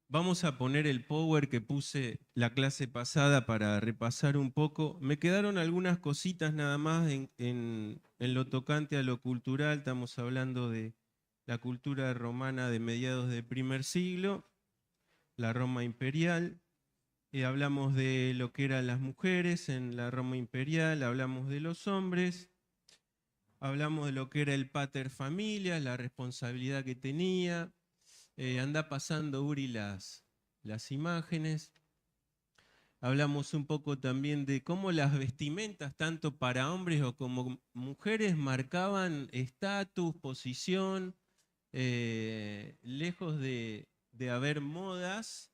Vamos a poner el power que puse la clase pasada para repasar un poco. Me quedaron algunas cositas nada más en lo tocante a lo cultural. Estamos hablando de la cultura romana de mediados del primer siglo, la Roma imperial. Hablamos de lo que eran las mujeres en la Roma imperial, hablamos de los hombres, hablamos de lo que era el pater familias, la responsabilidad que tenía. Anda pasando Uri las imágenes. Hablamos un poco también de cómo las vestimentas, tanto para hombres o como mujeres, marcaban estatus, posición, lejos de haber modas,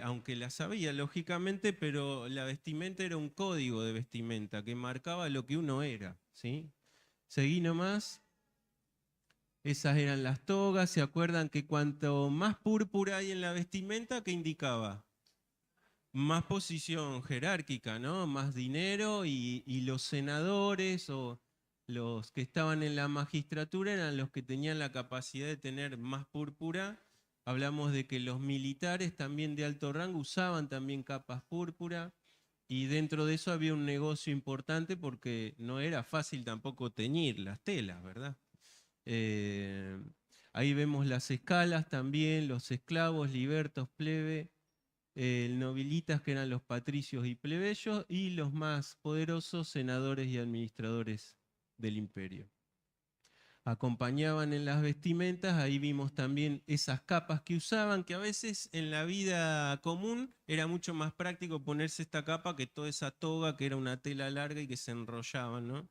aunque las había lógicamente, pero la vestimenta era un código de vestimenta que marcaba lo que uno era, ¿sí? Seguí nomás. Esas eran las togas. ¿Se acuerdan que cuanto más púrpura hay en la vestimenta, qué indicaba? Más posición jerárquica, ¿no? Más dinero y los senadores o los que estaban en la magistratura eran los que tenían la capacidad de tener más púrpura. Hablamos de que los militares también de alto rango usaban también capas púrpura y dentro de eso había un negocio importante porque no era fácil tampoco teñir las telas, ¿verdad? Eh, Ahí vemos las escalas también, los esclavos, libertos, plebe, nobilitas que eran los patricios y plebeyos y los más poderosos senadores y administradores del imperio. Acompañaban en las vestimentas, ahí vimos también esas capas que usaban, que a veces en la vida común era mucho más práctico ponerse esta capa que toda esa toga que era una tela larga y que se enrollaban, ¿no?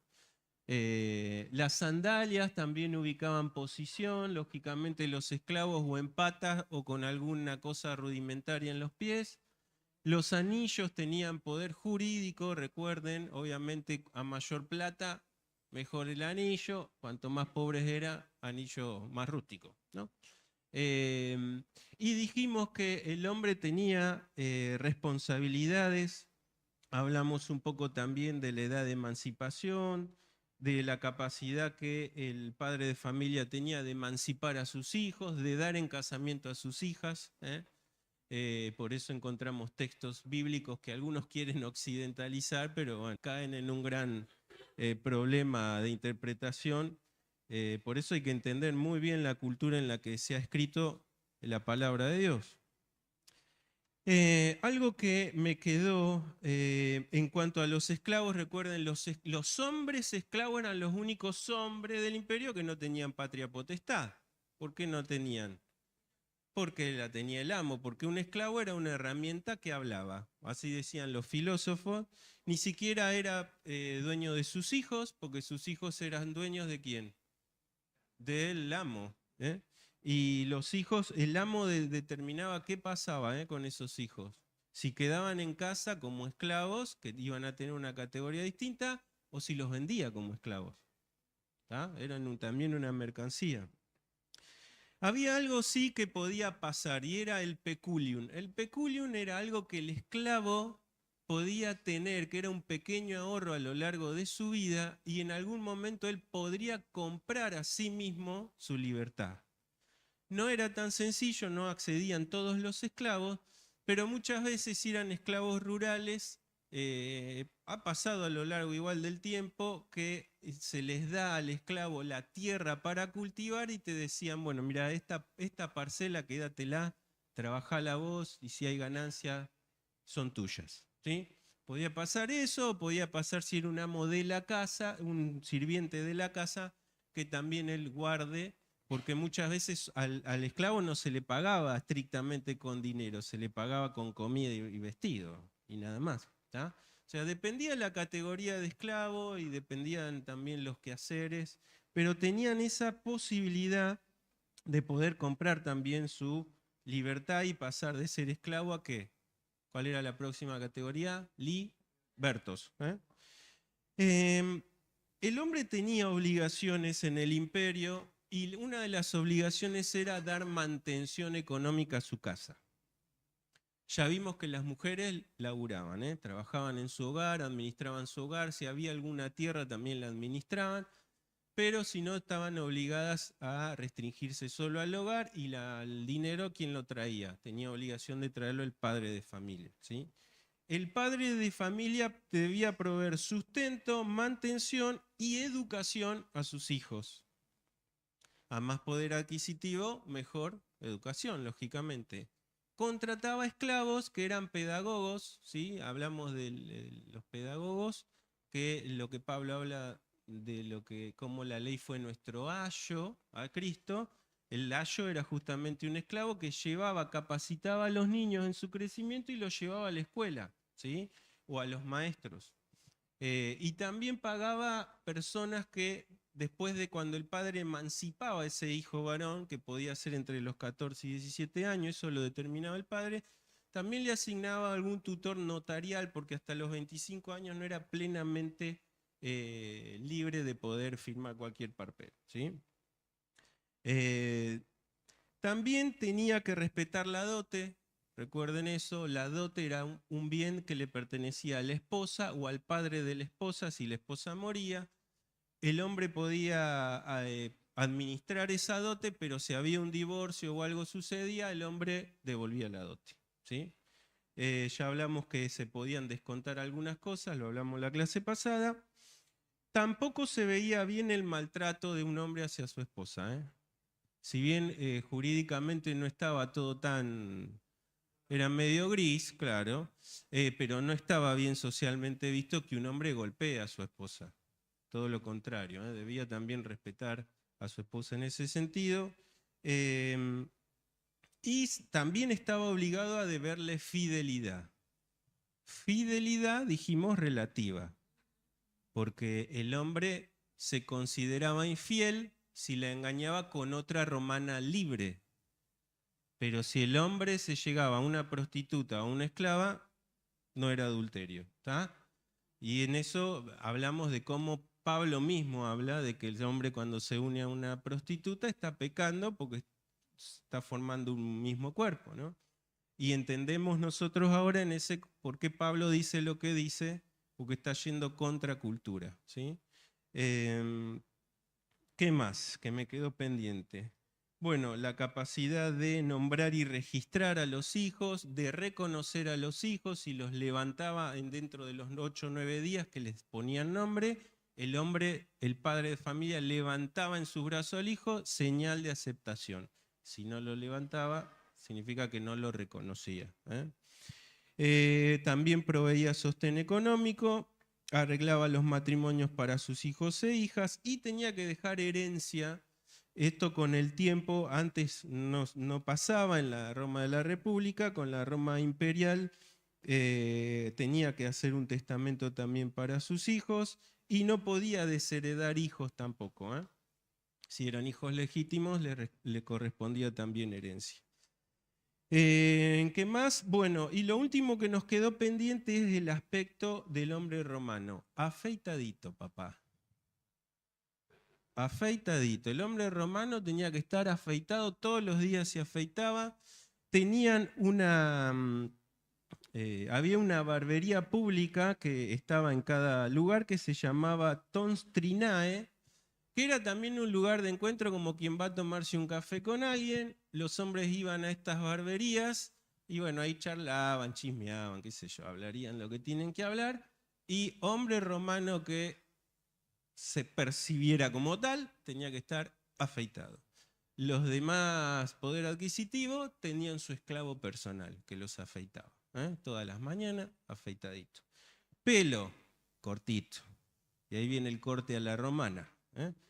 Las sandalias también ubicaban posición, lógicamente los esclavos o en patas o con alguna cosa rudimentaria en los pies. Los anillos tenían poder jurídico, recuerden, obviamente a mayor plata, mejor el anillo, cuanto más pobres era, anillo más rústico, ¿no? Eh, y dijimos que el hombre tenía responsabilidades. Hablamos un poco también de la edad de emancipación, de la capacidad que el padre de familia tenía de emancipar a sus hijos, de dar en casamiento a sus hijas. Por eso encontramos textos bíblicos que algunos quieren occidentalizar, pero bueno, caen en un gran problema de interpretación. Por eso hay que entender muy bien la cultura en la que se ha escrito la palabra de Dios. Algo que me quedó en cuanto a los esclavos, recuerden, los hombres esclavos eran los únicos hombres del imperio que no tenían patria potestad. ¿Por qué no tenían? Porque la tenía el amo, porque un esclavo era una herramienta que hablaba. Así decían los filósofos. Ni siquiera era dueño de sus hijos, porque sus hijos eran dueños de quién? Del amo. ¿Eh? Y los hijos, el amo determinaba qué pasaba con esos hijos. Si quedaban en casa como esclavos, que iban a tener una categoría distinta, o si los vendía como esclavos. Eran también una mercancía. Había algo sí que podía pasar y era el peculium. El peculium era algo que el esclavo podía tener, que era un pequeño ahorro a lo largo de su vida y en algún momento él podría comprar a sí mismo su libertad. No era tan sencillo, no accedían todos los esclavos, pero muchas veces eran esclavos rurales. Ha pasado a lo largo igual del tiempo que se les da al esclavo la tierra para cultivar y te decían, bueno, mira, esta parcela quédatela, trabajala vos y si hay ganancia son tuyas. ¿Sí? Podía pasar eso, podía pasar si era un amo de la casa, un sirviente de la casa, que también él guarde porque muchas veces al esclavo no se le pagaba estrictamente con dinero, se le pagaba con comida y vestido y nada más. ¿Tá? O sea, dependía la categoría de esclavo y dependían también los quehaceres, pero tenían esa posibilidad de poder comprar también su libertad y pasar de ser esclavo a qué. ¿Cuál era la próxima categoría? Libertos. El hombre tenía obligaciones en el imperio y una de las obligaciones era dar mantención económica a su casa. Ya vimos que las mujeres laburaban, trabajaban en su hogar, administraban su hogar, si había alguna tierra también la administraban, pero si no estaban obligadas a restringirse solo al hogar y el dinero, ¿quién lo traía? Tenía obligación de traerlo el padre de familia, ¿sí? El padre de familia debía proveer sustento, mantención y educación a sus hijos. A más poder adquisitivo, mejor educación, lógicamente. Contrataba esclavos que eran pedagogos, ¿sí? Hablamos de los pedagogos, que lo que Pablo habla de cómo la ley fue nuestro ayo a Cristo. El ayo era justamente un esclavo que capacitaba a los niños en su crecimiento y los llevaba a la escuela, ¿sí? O a los maestros. Y también pagaba personas que después de cuando el padre emancipaba a ese hijo varón, que podía ser entre los 14 y 17 años, eso lo determinaba el padre, también le asignaba algún tutor notarial, porque hasta los 25 años no era plenamente libre de poder firmar cualquier papel, ¿sí? También tenía que respetar la dote. Recuerden eso, la dote era un bien que le pertenecía a la esposa o al padre de la esposa si la esposa moría. El hombre podía administrar esa dote, pero si había un divorcio o algo sucedía, el hombre devolvía la dote, ¿sí? Ya hablamos que se podían descontar algunas cosas, lo hablamos en la clase pasada. Tampoco se veía bien el maltrato de un hombre hacia su esposa, ¿eh? Si bien jurídicamente no estaba todo tan... Era medio gris, claro, pero no estaba bien socialmente visto que un hombre golpee a su esposa. Todo lo contrario, debía también respetar a su esposa en ese sentido. Y también estaba obligado a deberle fidelidad. Fidelidad, dijimos, relativa, porque el hombre se consideraba infiel si la engañaba con otra romana libre. Pero si el hombre se llegaba a una prostituta o a una esclava, no era adulterio, ¿está? Y en eso hablamos de cómo Pablo mismo habla de que el hombre cuando se une a una prostituta está pecando porque está formando un mismo cuerpo, ¿no? Y entendemos nosotros ahora en ese por qué Pablo dice lo que dice, porque está yendo contra cultura, ¿sí? ¿Qué más que me quedó pendiente? Bueno, la capacidad de nombrar y registrar a los hijos, de reconocer a los hijos, y los levantaba dentro de los 8 o 9 días que les ponían nombre, el hombre, el padre de familia, levantaba en sus brazos al hijo, señal de aceptación. Si no lo levantaba, significa que no lo reconocía. También proveía sostén económico, arreglaba los matrimonios para sus hijos e hijas y tenía que dejar herencia. Esto con el tiempo, antes no pasaba en la Roma de la República, con la Roma imperial tenía que hacer un testamento también para sus hijos y no podía desheredar hijos tampoco. Si eran hijos legítimos, le correspondía también herencia. ¿Qué más? Bueno, y lo último que nos quedó pendiente es el aspecto del hombre romano. Afeitadito, papá. Afeitadito. El hombre romano tenía que estar afeitado, todos los días se afeitaba. Tenían había una barbería pública que estaba en cada lugar que se llamaba Tons Trinae, que era también un lugar de encuentro como quien va a tomarse un café con alguien. Los hombres iban a estas barberías y bueno, ahí charlaban, chismeaban, qué sé yo, hablarían lo que tienen que hablar. Y hombre romano que se percibiera como tal tenía que estar afeitado. Los demás, poder adquisitivo, tenían su esclavo personal que los afeitaba. Todas las mañanas, afeitadito. Pelo, cortito. Y ahí viene el corte a la romana.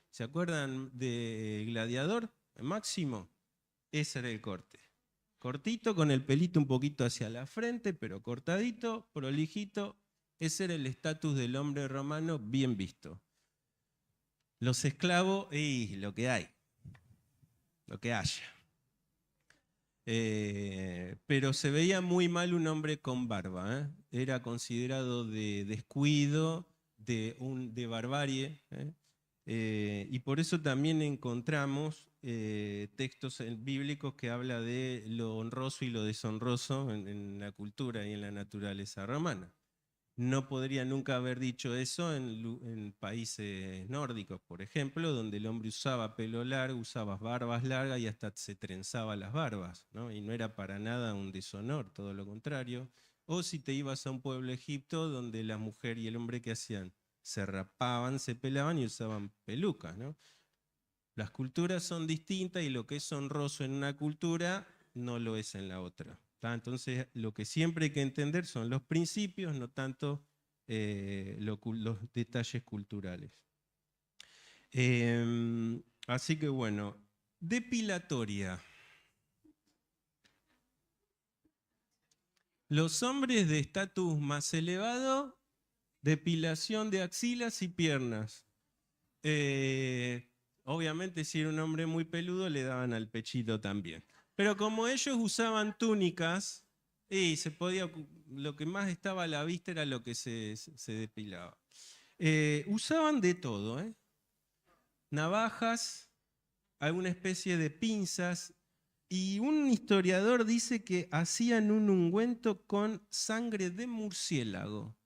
¿Se acuerdan de Gladiador? Máximo, ese era el corte. Cortito, con el pelito un poquito hacia la frente, pero cortadito, prolijito. Ese era el estatus del hombre romano bien visto. Los esclavos, y lo que hay, lo que haya. Pero se veía muy mal un hombre con barba. Era considerado de descuido, de barbarie. Y por eso también encontramos textos bíblicos que habla de lo honroso y lo deshonroso en la cultura y en la naturaleza romana. no podría nunca haber dicho eso en países nórdicos, por ejemplo, donde el hombre usaba pelo largo, usaba barbas largas y hasta se trenzaba las barbas, ¿no? Y no era para nada un deshonor, todo lo contrario. O si te ibas a un pueblo de Egipto donde la mujer y el hombre, ¿qué hacían? Se rapaban, se pelaban y usaban pelucas, ¿no? Las culturas son distintas y lo que es honroso en una cultura no lo es en la otra. ¿Tá? Entonces, lo que siempre hay que entender son los principios, no tanto los detalles culturales. Así que bueno, depilatoria. Los hombres de estatus más elevado, depilación de axilas y piernas. Obviamente si era un hombre muy peludo le daban al pechito también. Pero como ellos usaban túnicas, y se podía, lo que más estaba a la vista era lo que se depilaba. Usaban de todo, ¿eh? Navajas, alguna especie de pinzas, y un historiador dice que hacían un ungüento con sangre de murciélago.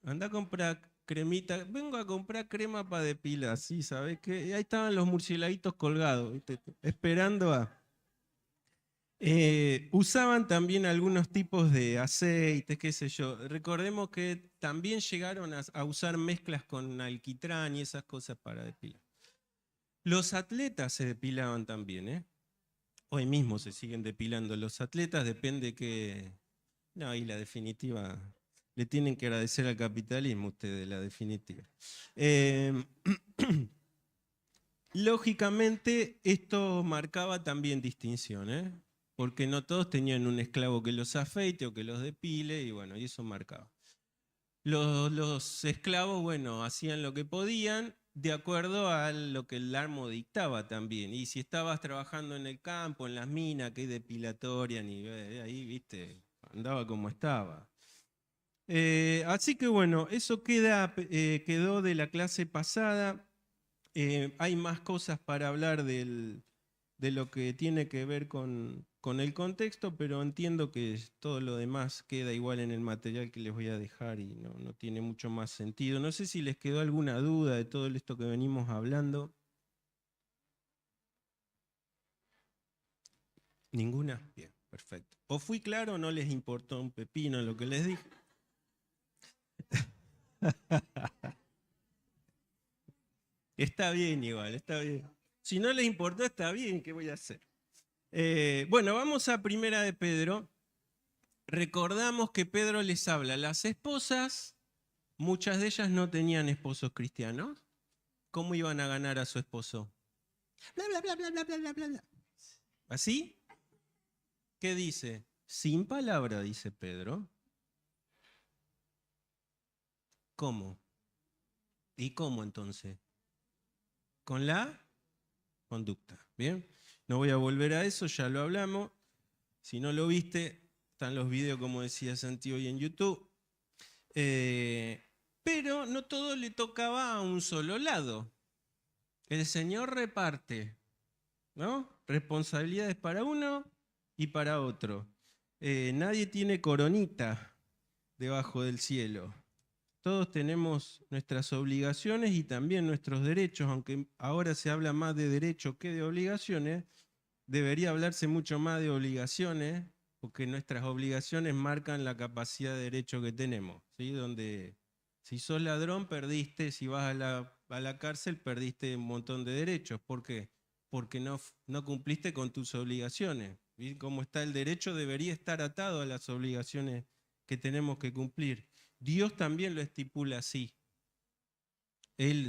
Anda a comprar cremita, vengo a comprar crema para depilar, sí, ¿sabes qué? Ahí estaban los murciélaguitos colgados, ¿viste? Esperando a... usaban también algunos tipos de aceites, qué sé yo. Recordemos que también llegaron a usar mezclas con alquitrán y esas cosas para depilar. Los atletas se depilaban también, ¿eh? Hoy mismo se siguen depilando los atletas, depende que... No, y la definitiva, le tienen que agradecer al capitalismo ustedes, la definitiva. Eh, lógicamente, esto marcaba también distinción, ¿eh? Porque no todos tenían un esclavo que los afeite o que los depile, y bueno, y eso marcaba. Los esclavos, bueno, hacían lo que podían de acuerdo a lo que el amo dictaba también. Y si estabas trabajando en el campo, en las minas, que hay depilatoria, ni ahí, viste, andaba como estaba. Así que bueno, eso quedó de la clase pasada. Hay más cosas para hablar de lo que tiene que ver con el contexto, pero entiendo que todo lo demás queda igual en el material que les voy a dejar y no tiene mucho más sentido. No sé si les quedó alguna duda de todo esto que venimos hablando. ¿Ninguna? Bien, perfecto. ¿O fui claro o no les importó un pepino lo que les dije? Está bien igual, está bien. Si no les importó, está bien, ¿qué voy a hacer? Bueno, vamos a Primera de Pedro. Recordamos que Pedro les habla. Las esposas, muchas de ellas no tenían esposos cristianos. ¿Cómo iban a ganar a su esposo? Bla, bla, bla, bla, bla, bla, bla, bla. ¿Así? ¿Qué dice? Sin palabra, dice Pedro. ¿Cómo? ¿Y cómo entonces? Con la conducta. ¿Bien? No voy a volver a eso, ya lo hablamos. Si no lo viste, están los videos, como decía Santi, hoy en YouTube. Pero no todo le tocaba a un solo lado. El Señor reparte, ¿no? Responsabilidades para uno y para otro. Nadie tiene coronita debajo del cielo. Todos tenemos nuestras obligaciones y también nuestros derechos, aunque ahora se habla más de derechos que de obligaciones, debería hablarse mucho más de obligaciones, porque nuestras obligaciones marcan la capacidad de derecho que tenemos, ¿sí? Donde si sos ladrón perdiste, si vas a la cárcel perdiste un montón de derechos. ¿Por qué? Porque no cumpliste con tus obligaciones. ¿Sí? Como está el derecho debería estar atado a las obligaciones que tenemos que cumplir. Dios también lo estipula así.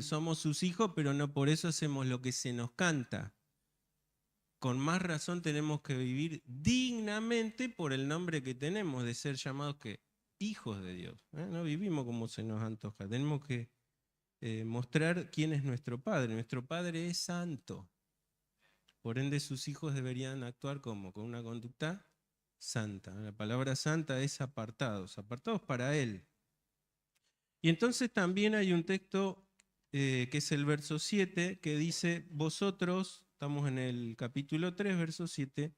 Somos sus hijos, pero no por eso hacemos lo que se nos canta. Con más razón tenemos que vivir dignamente por el nombre que tenemos, de ser llamados que hijos de Dios. No vivimos como se nos antoja. Tenemos que mostrar quién es nuestro Padre. Nuestro Padre es santo. Por ende, sus hijos deberían actuar como con una conducta santa. La palabra santa es apartados, apartados para Él. Y entonces también hay un texto que es el verso 7, que dice, vosotros, estamos en el capítulo 3, verso 7,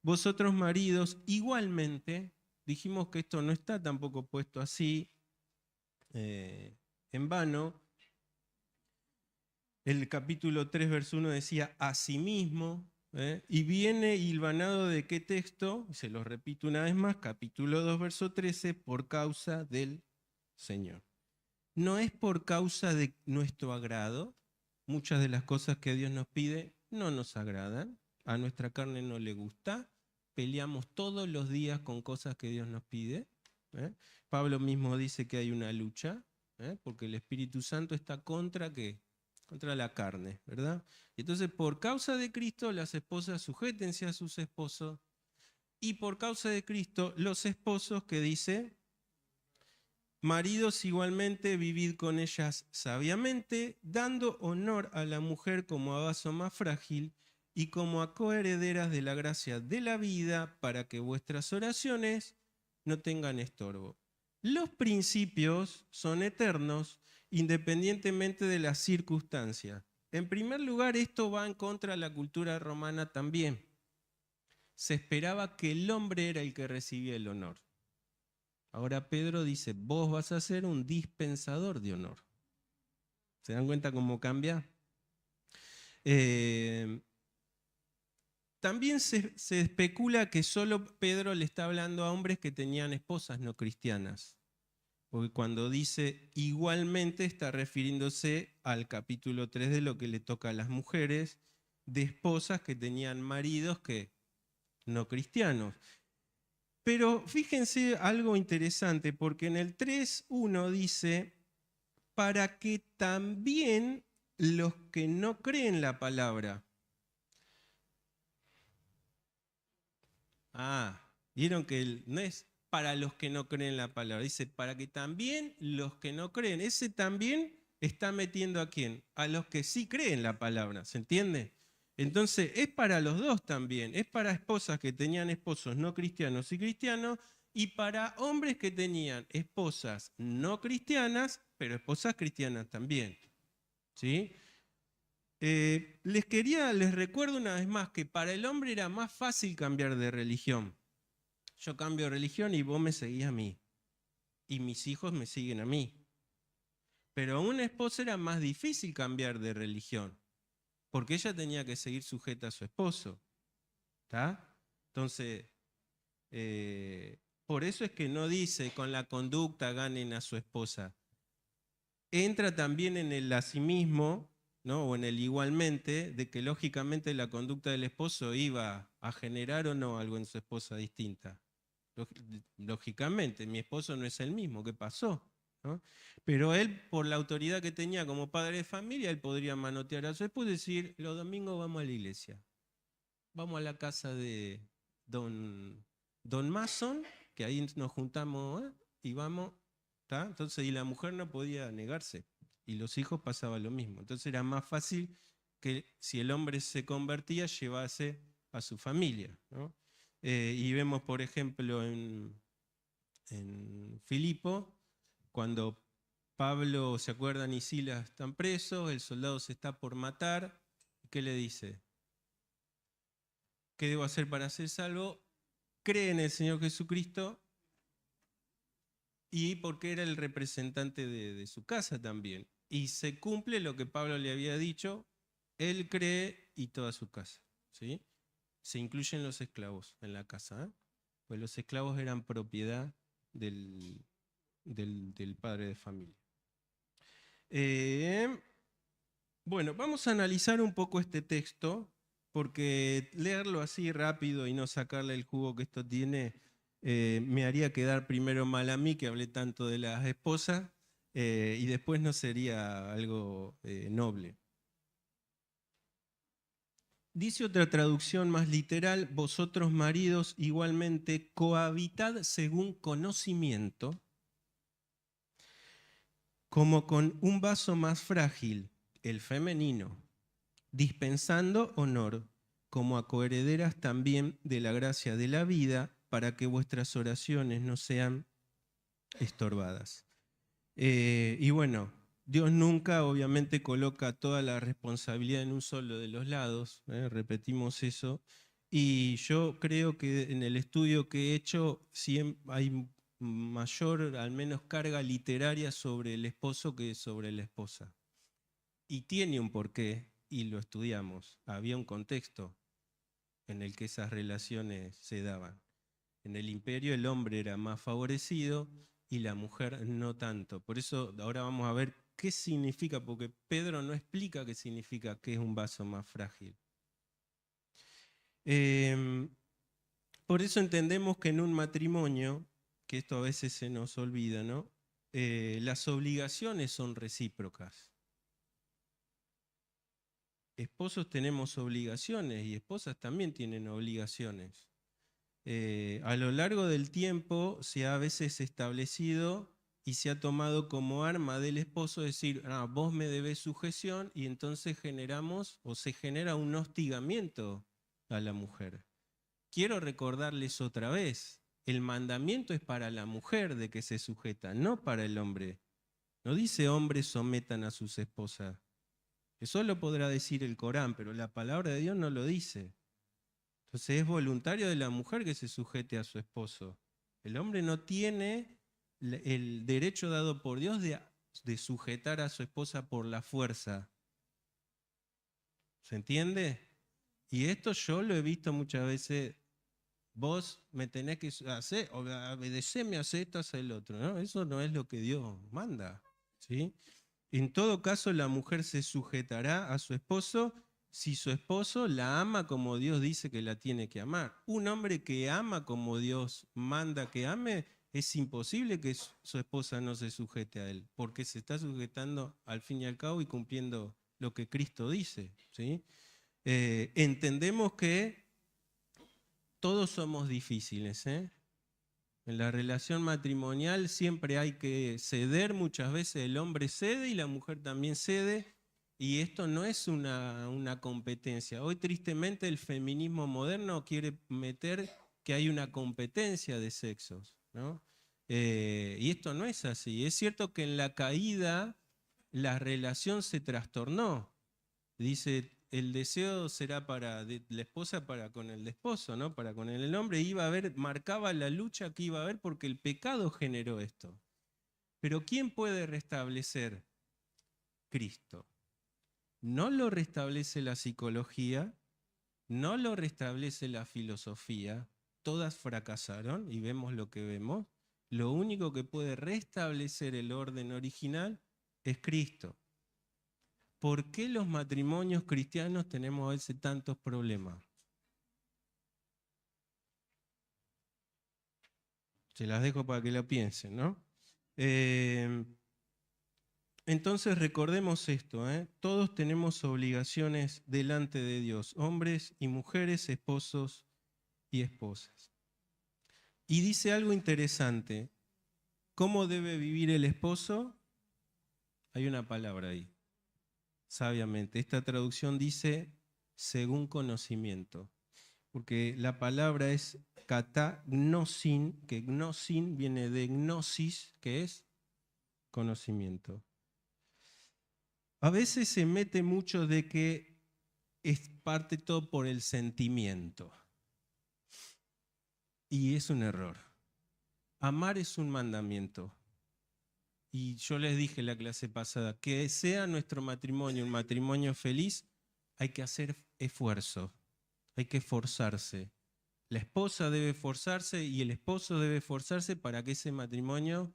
vosotros maridos igualmente, dijimos que esto no está tampoco puesto así en vano. El capítulo 3, verso 1 decía asimismo, y viene hilvanado de qué texto, se los repito una vez más, capítulo 2, verso 13, por causa del Señor. No es por causa de nuestro agrado, muchas de las cosas que Dios nos pide no nos agradan, a nuestra carne no le gusta, peleamos todos los días con cosas que Dios nos pide. Pablo mismo dice que hay una lucha, porque el Espíritu Santo está contra ¿qué? Contra la carne, ¿verdad? Y entonces, por causa de Cristo, las esposas sujétense a sus esposos, y por causa de Cristo, los esposos, que dice, maridos igualmente, vivid con ellas sabiamente, dando honor a la mujer como a vaso más frágil y como a coherederas de la gracia de la vida, para que vuestras oraciones no tengan estorbo. Los principios son eternos, independientemente de las circunstancias. En primer lugar, esto va en contra de la cultura romana también. Se esperaba que el hombre era el que recibía el honor. Ahora Pedro dice, vos vas a ser un dispensador de honor. ¿Se dan cuenta cómo cambia? También se especula que solo Pedro le está hablando a hombres que tenían esposas no cristianas. Porque cuando dice igualmente está refiriéndose al capítulo 3 de lo que le toca a las mujeres de esposas que tenían maridos que no cristianos. Pero fíjense algo interesante, porque en el 3:1 dice, para que también los que no creen la palabra. Vieron que no es para los que no creen la palabra, dice para que también los que no creen. Ese también está metiendo ¿a quién? A los que sí creen la palabra, ¿se entiende? Entonces es para los dos también, es para esposas que tenían esposos no cristianos y cristianos, y para hombres que tenían esposas no cristianas, pero esposas cristianas también, ¿sí? Les recuerdo una vez más que para el hombre era más fácil cambiar de religión. Yo cambio de religión y vos me seguís a mí, y mis hijos me siguen a mí. Pero a una esposa era más difícil cambiar de religión, porque ella tenía que seguir sujeta a su esposo. ¿Está? Entonces, por eso es que no dice con la conducta ganen a su esposa. Entra también en el asimismo, ¿no? O en el igualmente, de que lógicamente la conducta del esposo iba a generar o no algo en su esposa distinta. Lógicamente, mi esposo no es el mismo, ¿qué pasó? ¿No? Pero él, por la autoridad que tenía como padre de familia, él podría manotear a su esposo y decir, los domingos vamos a la iglesia, vamos a la casa de don Mason, que ahí nos juntamos y vamos, ¿tá? Entonces, y la mujer no podía negarse, y los hijos pasaba lo mismo. Entonces era más fácil que si el hombre se convertía, llevase a su familia, ¿no? Y vemos, por ejemplo, en Filipo, cuando Pablo, ¿se acuerdan? Y Silas están presos, el soldado se está por matar, ¿qué le dice? ¿Qué debo hacer para ser salvo? Cree en el Señor Jesucristo, y porque era el representante de su casa también. Y se cumple lo que Pablo le había dicho, él cree y toda su casa, ¿sí? Se incluyen los esclavos en la casa, pues los esclavos eran propiedad del padre de familia. Bueno, vamos a analizar un poco este texto, porque leerlo así rápido y no sacarle el jugo que esto tiene, me haría quedar primero mal a mí, que hablé tanto de las esposas, y después no sería algo noble. Dice otra traducción más literal, vosotros maridos igualmente cohabitad según conocimiento, como con un vaso más frágil, el femenino, dispensando honor, como a coherederas también de la gracia de la vida, para que vuestras oraciones no sean estorbadas. Y bueno, Dios nunca obviamente coloca toda la responsabilidad en un solo de los lados, repetimos eso, Y yo creo que en el estudio que he hecho hay mayor, al menos, carga literaria sobre el esposo que sobre la esposa. Y tiene un porqué, y lo estudiamos. Había un contexto en el que esas relaciones se daban. En el imperio el hombre era más favorecido y la mujer no tanto. Por eso ahora vamos a ver qué significa, porque Pedro no explica qué significa que es un vaso más frágil. Por eso entendemos que en un matrimonio, que esto a veces se nos olvida, ¿no? Las obligaciones son recíprocas. Esposos tenemos obligaciones y esposas también tienen obligaciones. A lo largo del tiempo se ha a veces establecido y se ha tomado como arma del esposo decir, vos me debés sujeción, y entonces generamos o se genera un hostigamiento a la mujer. Quiero recordarles otra vez, el mandamiento es para la mujer de que se sujeta, no para el hombre. No dice hombres sometan a sus esposas. Eso lo podrá decir el Corán, pero la palabra de Dios no lo dice. Entonces es voluntario de la mujer que se sujete a su esposo. El hombre no tiene el derecho dado por Dios de sujetar a su esposa por la fuerza. ¿Se entiende? Y esto yo lo he visto muchas veces. Vos me tenés que hacer, obedeceme, hacer esto, hacer el otro. ¿No? Eso no es lo que Dios manda. ¿Sí? En todo caso, la mujer se sujetará a su esposo si su esposo la ama como Dios dice que la tiene que amar. Un hombre que ama como Dios manda que ame, es imposible que su esposa no se sujete a él, porque se está sujetando al fin y al cabo y cumpliendo lo que Cristo dice. ¿Sí? Entendemos que todos somos difíciles, ¿eh? En la relación matrimonial siempre hay que ceder, muchas veces el hombre cede y la mujer también cede, y esto no es una competencia. Hoy tristemente el feminismo moderno quiere meter que hay una competencia de sexos, ¿no? Y esto no es así. Es cierto que en la caída la relación se trastornó. Dice, el deseo será de la esposa para con el esposo, ¿no? Para con el hombre. Iba a haber, marcaba la lucha que iba a haber porque el pecado generó esto. Pero ¿quién puede restablecer? Cristo. No lo restablece la psicología, no lo restablece la filosofía. Todas fracasaron y vemos lo que vemos. Lo único que puede restablecer el orden original es Cristo. ¿Por qué los matrimonios cristianos tenemos a veces tantos problemas? Se las dejo para que lo piensen, ¿no? Entonces recordemos esto, ¿eh? Todos tenemos obligaciones delante de Dios, hombres y mujeres, esposos y esposas. Y dice algo interesante, ¿cómo debe vivir el esposo? Hay una palabra ahí, sabiamente. Esta traducción dice según conocimiento, porque la palabra es katagnosin, que gnosin viene de gnosis, que es conocimiento. A veces se mete mucho de que es parte todo por el sentimiento, y es un error. Amar es un mandamiento. Y yo les dije en la clase pasada, que sea nuestro matrimonio un matrimonio feliz, hay que hacer esfuerzo, hay que esforzarse. La esposa debe esforzarse y el esposo debe esforzarse para que ese matrimonio,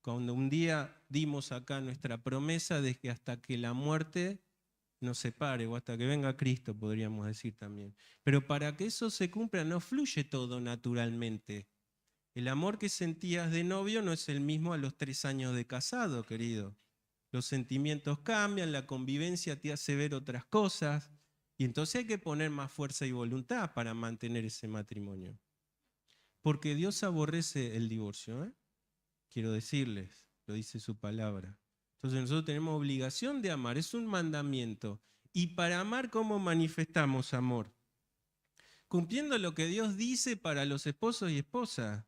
cuando un día dimos acá nuestra promesa de que hasta que la muerte nos separe, o hasta que venga Cristo, podríamos decir también. Pero para que eso se cumpla no fluye todo naturalmente. El amor que sentías de novio no es el mismo a los 3 años de casado, querido. Los sentimientos cambian, la convivencia te hace ver otras cosas, y entonces hay que poner más fuerza y voluntad para mantener ese matrimonio. Porque Dios aborrece el divorcio, ¿eh? Quiero decirles, lo dice su palabra. Entonces nosotros tenemos obligación de amar, es un mandamiento. Y para amar, ¿cómo manifestamos amor? Cumpliendo lo que Dios dice para los esposos y esposas.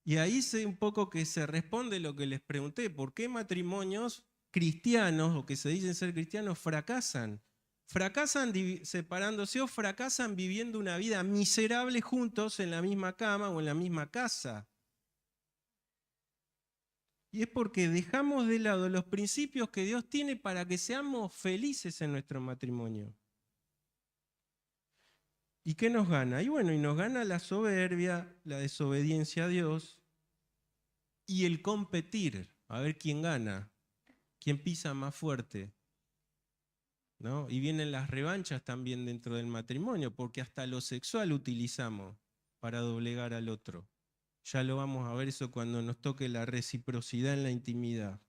Y ahí sé un poco que se responde lo que les pregunté, ¿por qué matrimonios cristianos o que se dicen ser cristianos fracasan? fracasan separándose o fracasan viviendo una vida miserable juntos en la misma cama o en la misma casa. Y es porque dejamos de lado los principios que Dios tiene para que seamos felices en nuestro matrimonio. ¿Y qué nos gana? Y bueno, y nos gana la soberbia, la desobediencia a Dios y el competir, a ver quién gana, quién pisa más fuerte, ¿no? Y vienen las revanchas también dentro del matrimonio, porque hasta lo sexual utilizamos para doblegar al otro. Ya lo vamos a ver eso cuando nos toque la reciprocidad en la intimidad.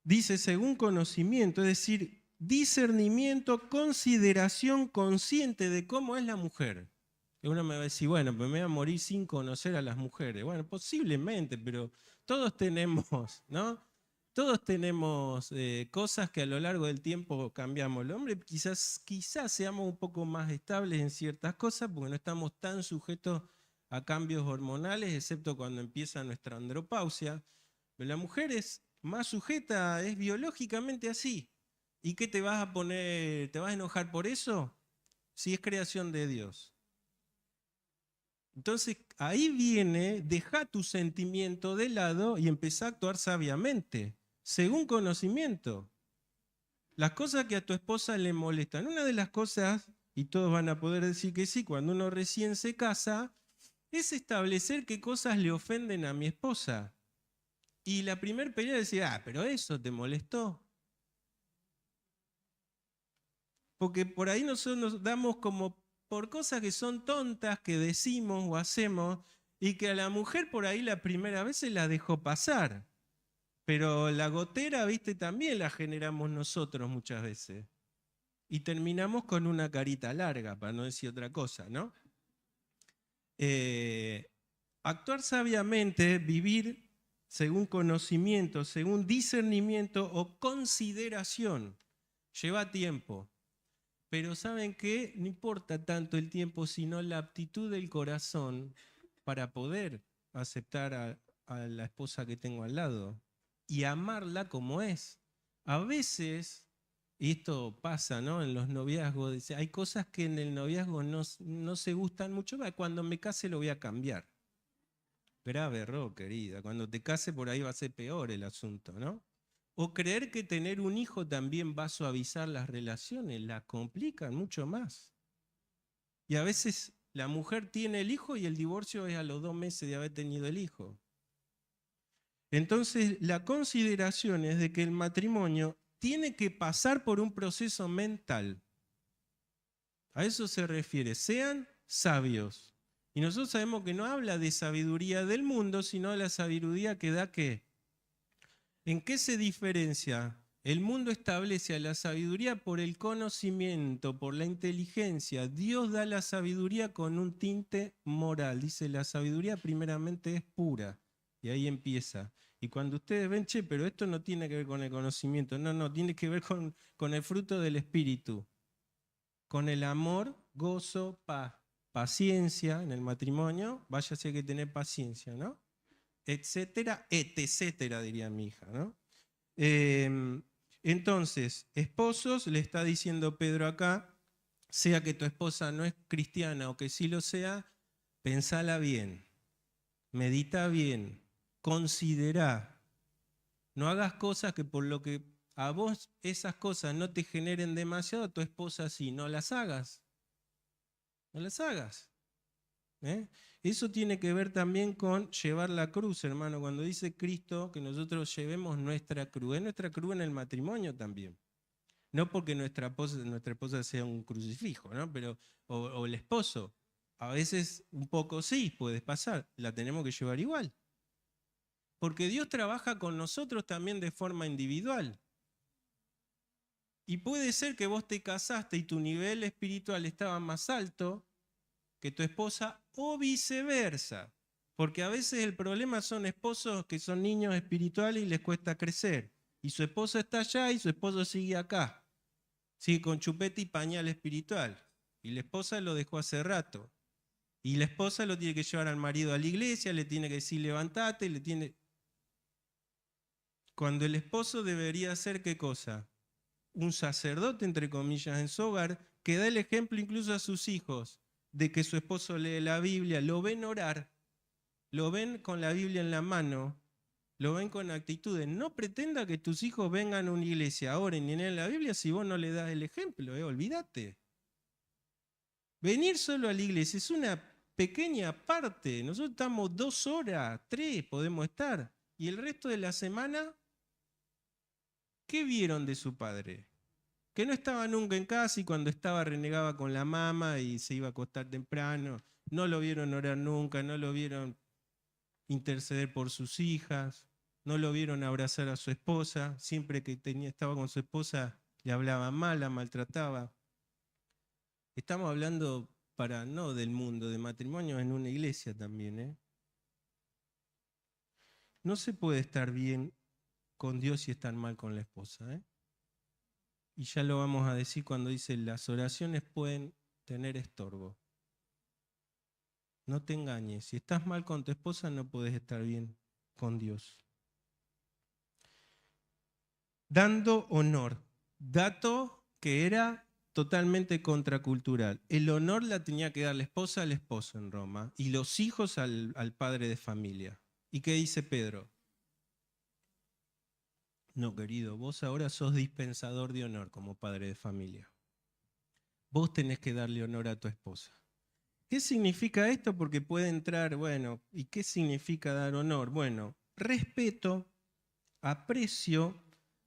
Dice, según conocimiento, es decir, discernimiento, consideración consciente de cómo es la mujer. Y uno me va a decir, bueno, pues me voy a morir sin conocer a las mujeres. Bueno, posiblemente, pero todos tenemos, ¿no? Todos tenemos cosas que a lo largo del tiempo cambiamos. El hombre quizás seamos un poco más estables en ciertas cosas porque no estamos tan sujetos a cambios hormonales, excepto cuando empieza nuestra andropausia. Pero la mujer es más sujeta, es biológicamente así. ¿Y qué te vas a poner? ¿Te vas a enojar por eso? Si es creación de Dios. Entonces ahí viene, deja tu sentimiento de lado y empezá a actuar sabiamente, según conocimiento. Las cosas que a tu esposa le molestan. Una de las cosas, y todos van a poder decir que sí, cuando uno recién se casa, es establecer qué cosas le ofenden a mi esposa. Y la primer pelea decía, pero eso te molestó. Porque por ahí nosotros nos damos como por cosas que son tontas que decimos o hacemos y que a la mujer por ahí la primera vez se la dejó pasar. Pero la gotera, viste, también la generamos nosotros muchas veces. Y terminamos con una carita larga, para no decir otra cosa, ¿no? Actuar sabiamente, vivir según conocimiento, según discernimiento o consideración, lleva tiempo. Pero ¿saben qué? No importa tanto el tiempo, sino la aptitud del corazón para poder aceptar a la esposa que tengo al lado y amarla como es. A veces, y esto pasa, ¿no? En los noviazgos, hay cosas que en el noviazgo no se gustan mucho, cuando me case lo voy a cambiar. Grave error, querida. Cuando te case por ahí va a ser peor el asunto, ¿no? O creer que tener un hijo también va a suavizar las relaciones, las complican mucho más. Y a veces la mujer tiene el hijo y el divorcio es a los 2 meses de haber tenido el hijo. Entonces, la consideración es de que el matrimonio tiene que pasar por un proceso mental. A eso se refiere, sean sabios. Y nosotros sabemos que no habla de sabiduría del mundo, sino de la sabiduría que da ¿qué? ¿En qué se diferencia? El mundo establece a la sabiduría por el conocimiento, por la inteligencia. Dios da la sabiduría con un tinte moral. Dice, la sabiduría primeramente es pura. Y ahí empieza. Y cuando ustedes ven, che, pero esto no tiene que ver con el conocimiento. No, tiene que ver con el fruto del Espíritu. Con el amor, gozo, paz, paciencia en el matrimonio. Vaya si hay que tener paciencia, ¿no? Etcétera, etcétera, diría mi hija, ¿no? Entonces, esposos, le está diciendo Pedro acá, sea que tu esposa no es cristiana o que sí lo sea, pensala bien, medita bien, considera, no hagas cosas que por lo que a vos esas cosas no te generen demasiado, a tu esposa sí, no las hagas, no las hagas. Eso tiene que ver también con llevar la cruz, hermano. Cuando dice Cristo que nosotros llevemos nuestra cruz, es nuestra cruz en el matrimonio también. No porque nuestra esposa sea un crucifijo, ¿no? Pero, o el esposo. A veces un poco sí, puede pasar. La tenemos que llevar igual. Porque Dios trabaja con nosotros también de forma individual. Y puede ser que vos te casaste y tu nivel espiritual estaba más alto que tu esposa o viceversa. Porque a veces el problema son esposos que son niños espirituales y les cuesta crecer. Y su esposa está allá y su esposo sigue acá. Sigue con chupete y pañal espiritual. Y la esposa lo dejó hace rato. Y la esposa lo tiene que llevar al marido a la iglesia, le tiene que decir levantate, le tiene... Cuando el esposo debería hacer ¿qué cosa? un sacerdote, entre comillas, en su hogar, que da el ejemplo incluso a sus hijos de que su esposo lee la Biblia, lo ven orar, lo ven con la Biblia en la mano, lo ven con actitudes. No pretenda que tus hijos vengan a una iglesia, oren y lean la Biblia si vos no le das el ejemplo, olvídate. Venir solo a la iglesia es una pequeña parte. Nosotros estamos 2 horas, 3 podemos estar. Y el resto de la semana, ¿qué vieron de su padre? Que no estaba nunca en casa y cuando estaba renegaba con la mamá y se iba a acostar temprano. No lo vieron orar nunca, no lo vieron interceder por sus hijas, no lo vieron abrazar a su esposa. Siempre que estaba con su esposa le hablaba mal, la maltrataba. Estamos hablando no del mundo, de matrimonio en una iglesia también, ¿eh? No se puede estar bien con Dios y estar mal con la esposa, ¿eh? Y ya lo vamos a decir cuando dice, las oraciones pueden tener estorbo. No te engañes, si estás mal con tu esposa no puedes estar bien con Dios. Dando honor, dato que era totalmente contracultural. El honor la tenía que dar la esposa al esposo en Roma y los hijos al padre de familia. ¿Y qué dice Pedro? No, querido, vos ahora sos dispensador de honor como padre de familia. Vos tenés que darle honor a tu esposa. ¿Qué significa esto? Porque puede entrar, bueno, ¿y qué significa dar honor? Bueno, respeto, aprecio,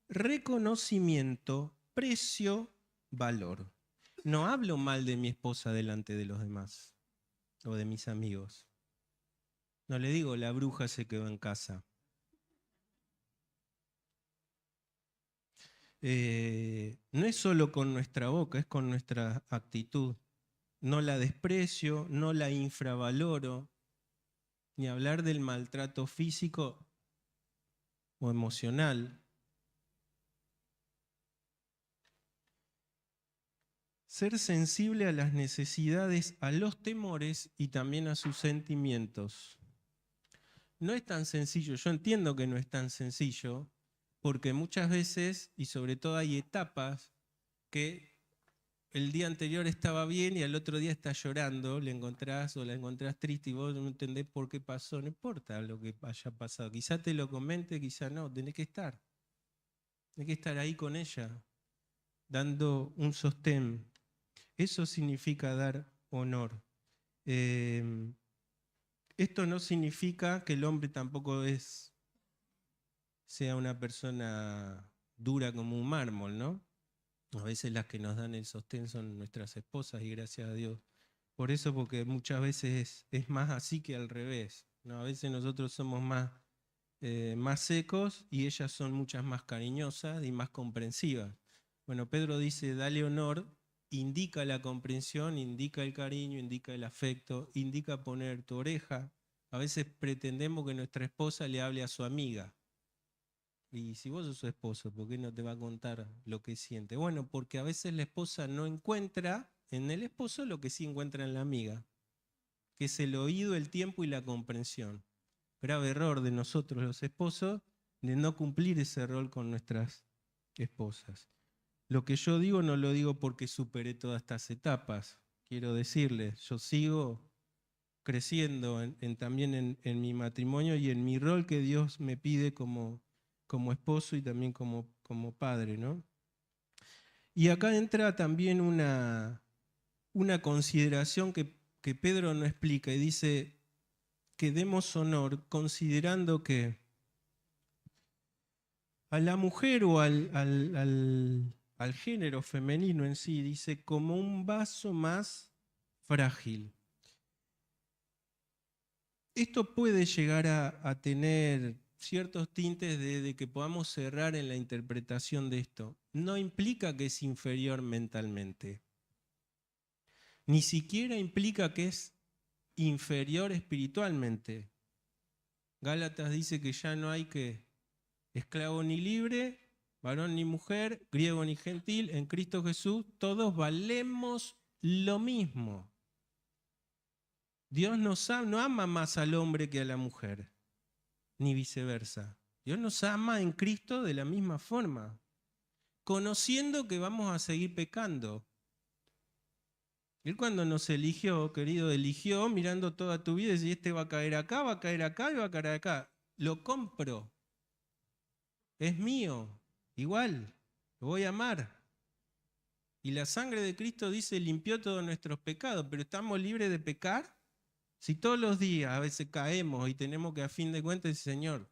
reconocimiento, precio, valor. No hablo mal de mi esposa delante de los demás o de mis amigos. No le digo la bruja se quedó en casa. No es solo con nuestra boca, es con nuestra actitud. No la desprecio, no la infravaloro, ni hablar del maltrato físico o emocional. Ser sensible a las necesidades, a los temores y también a sus sentimientos. No es tan sencillo, yo entiendo que no es tan sencillo, porque muchas veces, y sobre todo hay etapas, que el día anterior estaba bien y al otro día está llorando, le encontrás o la encontrás triste y vos no entendés por qué pasó, no importa lo que haya pasado, quizá te lo comente, quizá no, tenés que estar ahí con ella, dando un sostén. Eso significa dar honor. Esto no significa que el hombre tampoco sea una persona dura como un mármol, ¿no? A veces las que nos dan el sostén son nuestras esposas y gracias a Dios. Por eso, porque muchas veces es más así que al revés, ¿no? A veces nosotros somos más secos y ellas son muchas más cariñosas y más comprensivas. Bueno, Pedro dice, dale honor, indica la comprensión, indica el cariño, indica el afecto, indica poner tu oreja. A veces pretendemos que nuestra esposa le hable a su amiga. Y si vos sos su esposo, ¿por qué no te va a contar lo que siente? Bueno, porque a veces la esposa no encuentra en el esposo lo que sí encuentra en la amiga, que es el oído, el tiempo y la comprensión. Grave error de nosotros los esposos de no cumplir ese rol con nuestras esposas. Lo que yo digo no lo digo porque superé todas estas etapas. Quiero decirles, yo sigo creciendo también en mi matrimonio y en mi rol que Dios me pide como esposo y también como padre, ¿no? Y acá entra también una consideración que Pedro no explica y dice que demos honor considerando que a la mujer o al género femenino en sí, dice, como un vaso más frágil. Esto puede llegar a tener ciertos tintes de que podamos cerrar en la interpretación de esto. No implica que es inferior mentalmente. Ni siquiera implica que es inferior espiritualmente. Gálatas dice que ya no hay que esclavo ni libre, varón ni mujer, griego ni gentil, en Cristo Jesús todos valemos lo mismo. Dios no ama más al hombre que a la mujer, ni viceversa. Dios nos ama en Cristo de la misma forma. conociendo que vamos a seguir pecando. Él cuando nos eligió, querido, eligió mirando toda tu vida y dice, este va a caer acá, va a caer acá y va a caer acá. Lo compro. Es mío. Igual. Lo voy a amar. Y la sangre de Cristo dice, limpió todos nuestros pecados, pero ¿estamos libres de pecar? Si todos los días a veces caemos y tenemos que a fin de cuentas decir, Señor,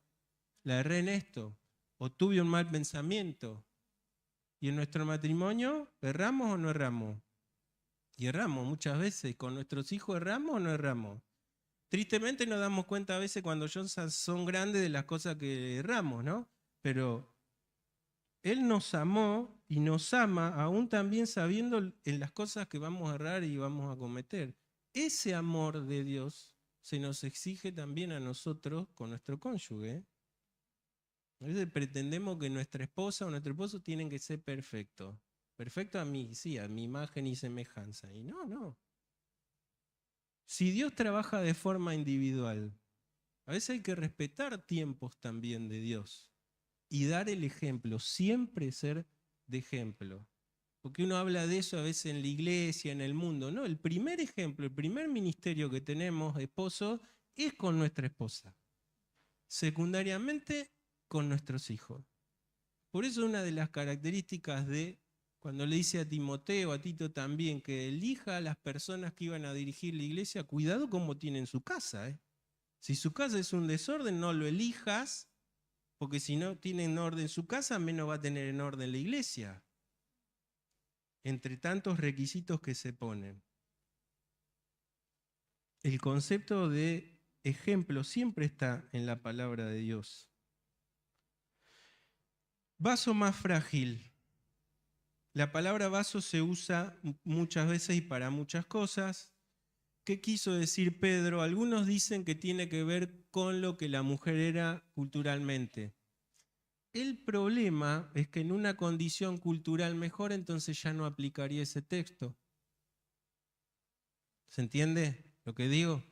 la erré en esto, o tuve un mal pensamiento, y en nuestro matrimonio, ¿erramos o no erramos? Y erramos muchas veces, con nuestros hijos erramos o no erramos. Tristemente nos damos cuenta a veces cuando ellos son grandes de las cosas que erramos, ¿no? Pero Él nos amó y nos ama aún también sabiendo en las cosas que vamos a errar y vamos a cometer. Ese amor de Dios se nos exige también a nosotros con nuestro cónyuge. A veces pretendemos que nuestra esposa o nuestro esposo tienen que ser perfectos. Perfecto a mí, sí, a mi imagen y semejanza. Y no. Si Dios trabaja de forma individual, a veces hay que respetar tiempos también de Dios y dar el ejemplo, siempre ser de ejemplo. Porque uno habla de eso a veces en la iglesia, en el mundo. No, el primer ejemplo, el primer ministerio que tenemos, esposos, es con nuestra esposa. Secundariamente, con nuestros hijos. Por eso una de las características de, cuando le dice a Timoteo, a Tito también, que elija a las personas que iban a dirigir la iglesia, cuidado cómo tienen su casa. Si su casa es un desorden, no lo elijas, porque si no tiene en orden su casa, menos va a tener en orden la iglesia. Entre tantos requisitos que se ponen. El concepto de ejemplo siempre está en la palabra de Dios. Vaso más frágil. La palabra vaso se usa muchas veces y para muchas cosas. ¿Qué quiso decir Pedro? Algunos dicen que tiene que ver con lo que la mujer era culturalmente. El problema es que en una condición cultural mejor, entonces ya no aplicaría ese texto. ¿Se entiende lo que digo?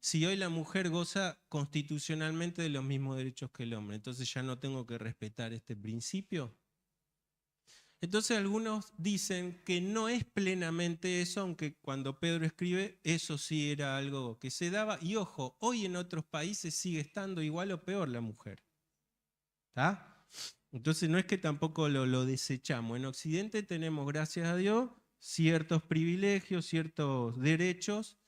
Si hoy la mujer goza constitucionalmente de los mismos derechos que el hombre, entonces ya no tengo que respetar este principio. Entonces algunos dicen que no es plenamente eso, aunque cuando Pedro escribe, eso sí era algo que se daba. Y ojo, hoy en otros países sigue estando igual o peor la mujer. ¿Está? Entonces no es que tampoco lo desechamos. En Occidente tenemos, gracias a Dios, ciertos privilegios, ciertos derechos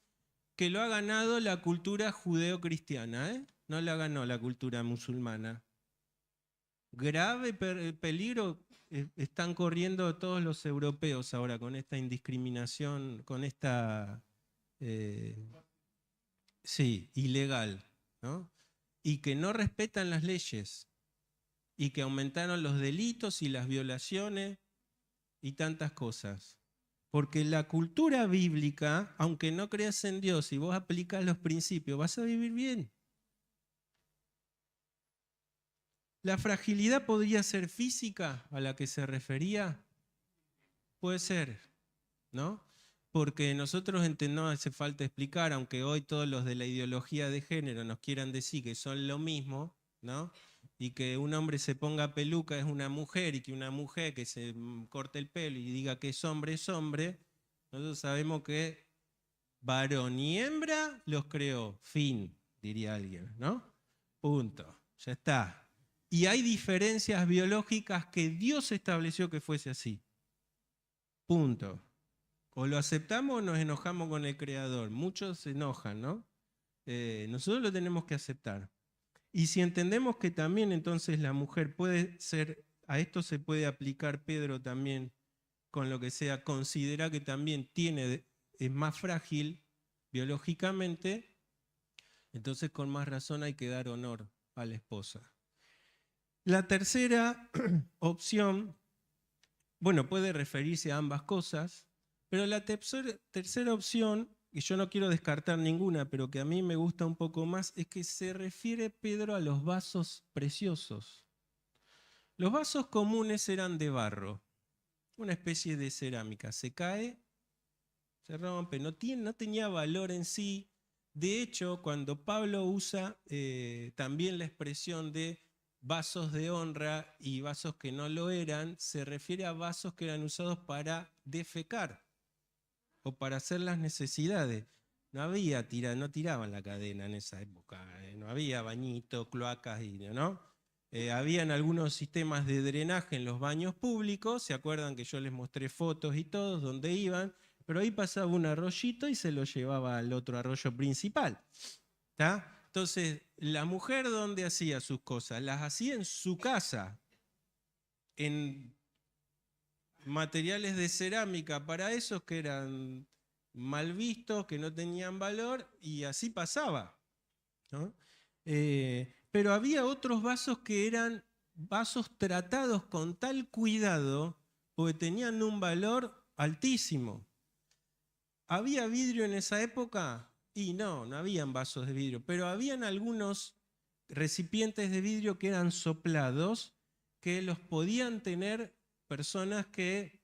que lo ha ganado la cultura judeo-cristiana, no la ganó la cultura musulmana. Grave peligro están corriendo todos los europeos ahora con esta indiscriminación, con esta, sí, ilegal, ¿no? Y que no respetan las leyes y que aumentaron los delitos y las violaciones y tantas cosas. Porque la cultura bíblica, aunque no creas en Dios y vos aplicas los principios, vas a vivir bien. ¿La fragilidad podría ser física a la que se refería? Puede ser, ¿no? Porque nosotros no hace falta explicar, aunque hoy todos los de la ideología de género nos quieran decir que son lo mismo, ¿no? Y que un hombre se ponga peluca es una mujer y que una mujer que se corte el pelo y diga que es hombre, nosotros sabemos que varón y hembra los creó, fin, diría alguien, ¿no? Punto, ya está. Y hay diferencias biológicas que Dios estableció que fuese así. Punto. O lo aceptamos o nos enojamos con el Creador. Muchos se enojan, ¿no? Nosotros lo tenemos que aceptar. Y si entendemos que también entonces la mujer puede ser, a esto se puede aplicar Pedro también con lo que sea, considera que también es más frágil biológicamente, entonces con más razón hay que dar honor a la esposa. La tercera opción, bueno, puede referirse a ambas cosas, pero la tercera opción, y yo no quiero descartar ninguna, pero que a mí me gusta un poco más, es que se refiere Pedro a los vasos preciosos. Los vasos comunes eran de barro, una especie de cerámica. Se cae, se rompe, no tenía valor en sí. De hecho, cuando Pablo usa también la expresión de vasos de honra y vasos que no lo eran, se refiere a vasos que eran usados para defecar o para hacer las necesidades. No tiraban la cadena en esa época, no había bañitos, cloacas, ¿no? Habían algunos sistemas de drenaje en los baños públicos, ¿se acuerdan que yo les mostré fotos y todos donde iban? Pero ahí pasaba un arroyito y se lo llevaba al otro arroyo principal. ¿Está? Entonces, la mujer, ¿dónde hacía sus cosas? Las hacía en su casa, en materiales de cerámica para esos que eran mal vistos, que no tenían valor, y así pasaba, ¿no? Pero había otros vasos que eran vasos tratados con tal cuidado, porque tenían un valor altísimo. ¿Había vidrio en esa época? Y no habían vasos de vidrio, pero habían algunos recipientes de vidrio que eran soplados, que los podían tener personas que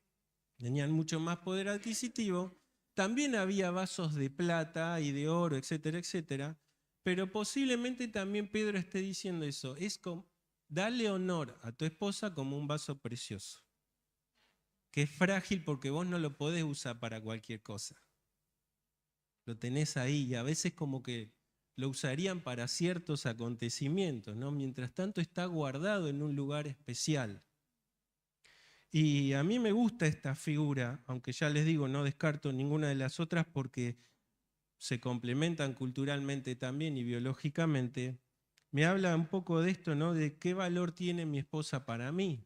tenían mucho más poder adquisitivo. También había vasos de plata y de oro, etcétera, etcétera. Pero posiblemente también Pedro esté diciendo eso. Es como, dale honor a tu esposa como un vaso precioso, que es frágil porque vos no lo podés usar para cualquier cosa. Lo tenés ahí y a veces como que lo usarían para ciertos acontecimientos, ¿no? Mientras tanto está guardado en un lugar especial. Y a mí me gusta esta figura, aunque ya les digo, no descarto ninguna de las otras porque se complementan culturalmente también y biológicamente. Me habla un poco de esto, ¿no? De qué valor tiene mi esposa para mí,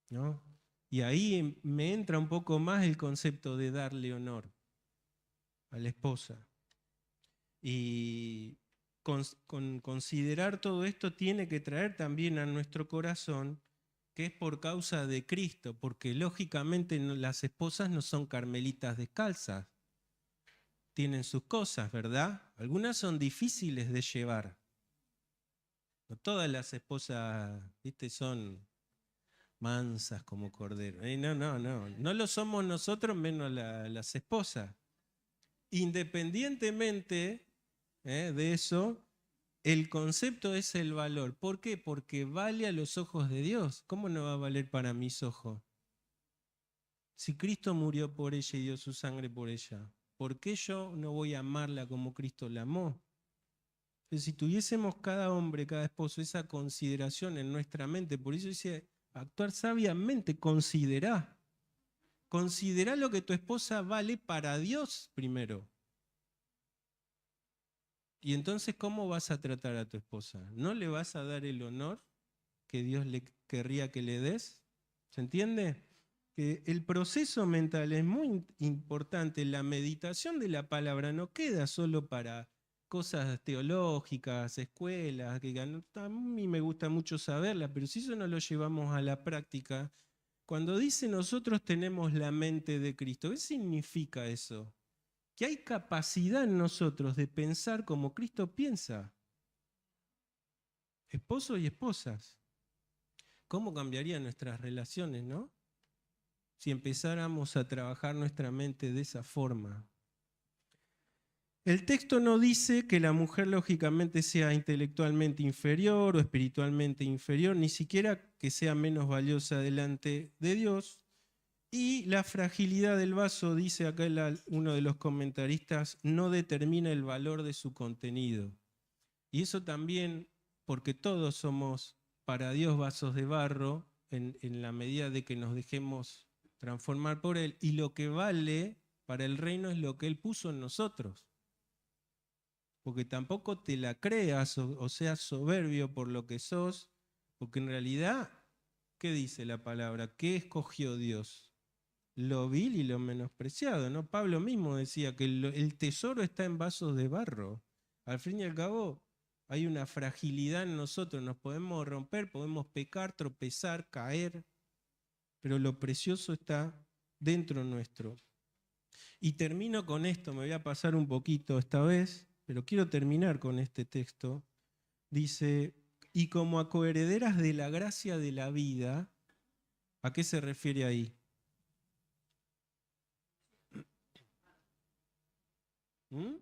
¿no? Y ahí me entra un poco más el concepto de darle honor a la esposa. Y considerar todo esto tiene que traer también a nuestro corazón que es por causa de Cristo, porque lógicamente las esposas no son carmelitas descalzas, tienen sus cosas, ¿verdad? Algunas son difíciles de llevar. No todas las esposas, ¿viste? Son mansas como cordero. No lo somos nosotros menos las esposas. Independientemente de eso, el concepto es el valor. ¿Por qué? Porque vale a los ojos de Dios. ¿Cómo no va a valer para mis ojos? Si Cristo murió por ella y dio su sangre por ella, ¿por qué yo no voy a amarla como Cristo la amó? Pero si tuviésemos cada hombre, cada esposo, esa consideración en nuestra mente, por eso dice, actuar sabiamente, considera lo que tu esposa vale para Dios primero. Y entonces, ¿cómo vas a tratar a tu esposa? ¿No le vas a dar el honor que Dios le querría que le des? ¿Se entiende? Que el proceso mental es muy importante. La meditación de la palabra no queda solo para cosas teológicas, escuelas, que a mí me gusta mucho saberlas, pero si eso no lo llevamos a la práctica, cuando dice nosotros tenemos la mente de Cristo, ¿qué significa eso? Que hay capacidad en nosotros de pensar como Cristo piensa. Esposos y esposas. ¿Cómo cambiarían nuestras relaciones, no? Si empezáramos a trabajar nuestra mente de esa forma. El texto no dice que la mujer lógicamente sea intelectualmente inferior o espiritualmente inferior, ni siquiera que sea menos valiosa delante de Dios. Y la fragilidad del vaso, dice acá uno de los comentaristas, no determina el valor de su contenido. Y eso también, porque todos somos para Dios vasos de barro, en la medida de que nos dejemos transformar por Él, y lo que vale para el reino es lo que Él puso en nosotros. Porque tampoco te la creas o seas soberbio por lo que sos, porque en realidad, ¿qué dice la palabra? ¿Qué escogió Dios? Lo vil y lo menospreciado, ¿no? Pablo mismo decía que el tesoro está en vasos de barro. Al fin y al cabo, hay una fragilidad en nosotros, nos podemos romper, podemos pecar, tropezar, caer, pero lo precioso está dentro nuestro. Y termino con esto, me voy a pasar un poquito esta vez, pero quiero terminar con este texto. Dice, y como a coherederas de la gracia de la vida, ¿a qué se refiere ahí? ¿Mm?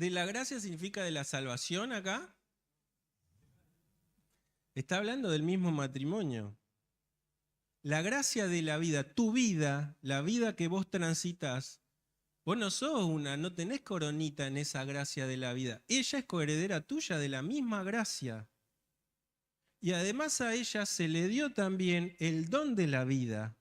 ¿De la gracia significa de la salvación acá? Está hablando del mismo matrimonio. La gracia de la vida, tu vida, la vida que vos transitas, vos no sos no tenés coronita en esa gracia de la vida. Ella es coheredera tuya de la misma gracia. Y además a ella se le dio también el don de la vida.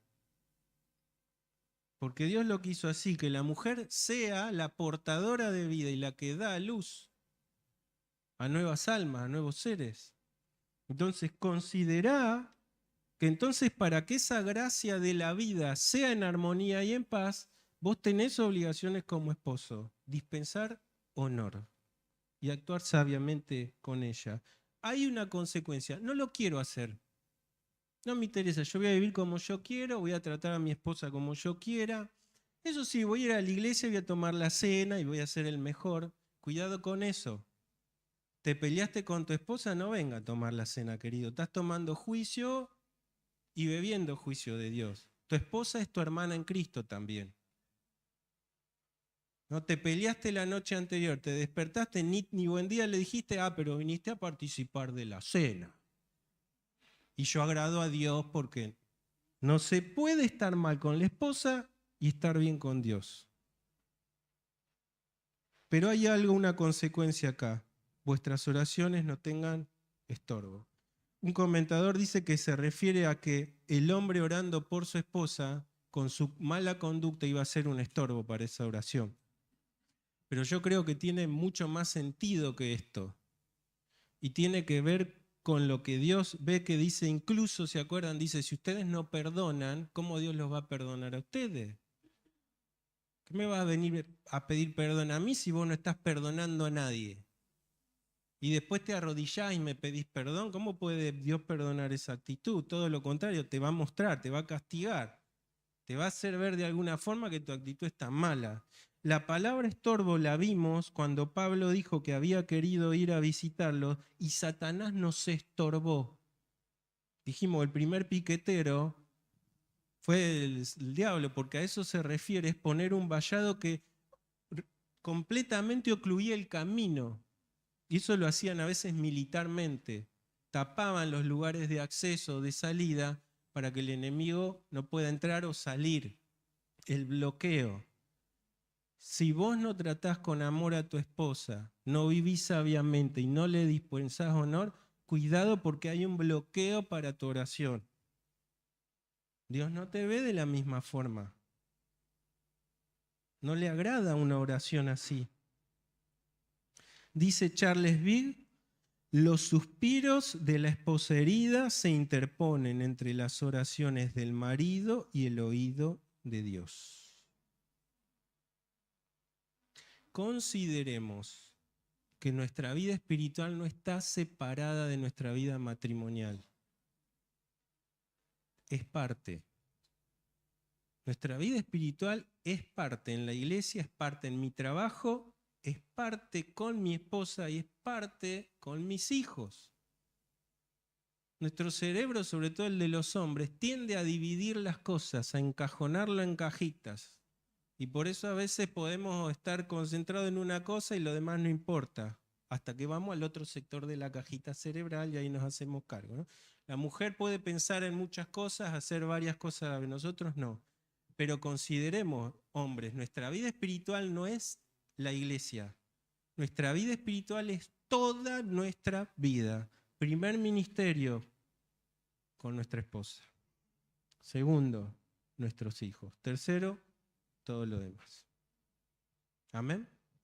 Porque Dios lo quiso así, que la mujer sea la portadora de vida y la que da a luz a nuevas almas, a nuevos seres. Entonces considera que entonces para que esa gracia de la vida sea en armonía y en paz, vos tenés obligaciones como esposo, dispensar honor y actuar sabiamente con ella. Hay una consecuencia, no lo quiero hacer, no me interesa, yo voy a vivir como yo quiero, voy a tratar a mi esposa como yo quiera. Eso sí, voy a ir a la iglesia, voy a tomar la cena y voy a ser el mejor. Cuidado con eso. ¿Te peleaste con tu esposa? No venga a tomar la cena, querido. Estás tomando juicio y bebiendo juicio de Dios. Tu esposa es tu hermana en Cristo también. No te peleaste la noche anterior, te despertaste, ni buen día le dijiste, pero viniste a participar de la cena. Y yo agrado a Dios porque no se puede estar mal con la esposa y estar bien con Dios. Pero hay una consecuencia acá. Vuestras oraciones no tengan estorbo. Un comentador dice que se refiere a que el hombre orando por su esposa con su mala conducta iba a ser un estorbo para esa oración. Pero yo creo que tiene mucho más sentido que esto. Y tiene que ver con lo que Dios ve que dice, incluso, ¿se acuerdan? Dice, si ustedes no perdonan, ¿cómo Dios los va a perdonar a ustedes? ¿Qué me vas a venir a pedir perdón a mí si vos no estás perdonando a nadie? Y después te arrodillás y me pedís perdón. ¿Cómo puede Dios perdonar esa actitud? Todo lo contrario, te va a mostrar, te va a castigar. Te va a hacer ver de alguna forma que tu actitud está mala. La palabra estorbo la vimos cuando Pablo dijo que había querido ir a visitarlo y Satanás nos estorbó. Dijimos, el primer piquetero fue el diablo, porque a eso se refiere, es poner un vallado que completamente ocluía el camino. Y eso lo hacían a veces militarmente. Tapaban los lugares de acceso, de salida, para que el enemigo no pueda entrar o salir. El bloqueo. Si vos no tratás con amor a tu esposa, no vivís sabiamente y no le dispensás honor, cuidado porque hay un bloqueo para tu oración. Dios no te ve de la misma forma. No le agrada una oración así. Dice Charles Big, los suspiros de la esposa herida se interponen entre las oraciones del marido y el oído de Dios. Consideremos que nuestra vida espiritual no está separada de nuestra vida matrimonial. Es parte. Nuestra vida espiritual es parte en la iglesia, es parte en mi trabajo, es parte con mi esposa y es parte con mis hijos. Nuestro cerebro, sobre todo el de los hombres, tiende a dividir las cosas, a encajonarlo en cajitas. Y por eso a veces podemos estar concentrados en una cosa y lo demás no importa, hasta que vamos al otro sector de la cajita cerebral y ahí nos hacemos cargo, ¿no? La mujer puede pensar en muchas cosas, hacer varias cosas a la vez, nosotros no. Pero consideremos, hombres, nuestra vida espiritual no es la iglesia. Nuestra vida espiritual es toda nuestra vida. Primer ministerio con nuestra esposa. Segundo, nuestros hijos. Tercero, todo lo demás. Amén.